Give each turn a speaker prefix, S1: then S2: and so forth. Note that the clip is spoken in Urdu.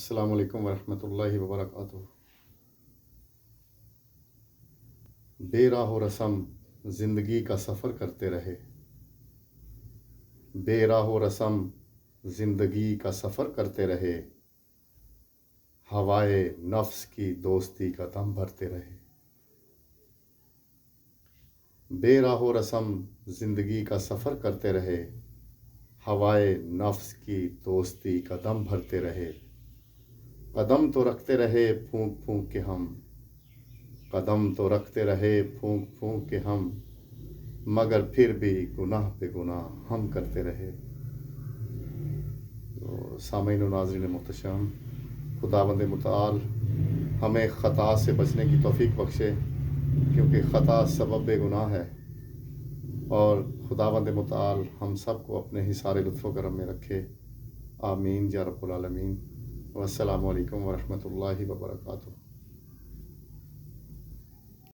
S1: السلام علیکم ورحمۃ اللہ وبرکاتہ۔ بے راہ و رسم زندگی کا سفر کرتے رہے، بے راہ و رسم زندگی کا سفر کرتے رہے، ہوائے نفس کی دوستی کا دم بھرتے رہے۔ بے راہ و رسم زندگی کا سفر کرتے رہے، ہوائے نفس کی دوستی کا دم بھرتے رہے۔ قدم تو رکھتے رہے پھونک پھونک کے ہم، قدم تو رکھتے رہے پھونک پھونک کے ہم، مگر پھر بھی گناہ پہ گناہ ہم کرتے رہے۔ تو سامعین و ناظرین محتشم، خداوند متعال ہمیں خطا سے بچنے کی توفیق بخشے، کیونکہ خطا سبب گناہ ہے، اور خداوند متعال ہم سب کو اپنے حصار لطف و کرم میں رکھے۔ آمین یا رب العالمین۔ والسلام علیکم ورحمۃ اللہ وبرکاتہ۔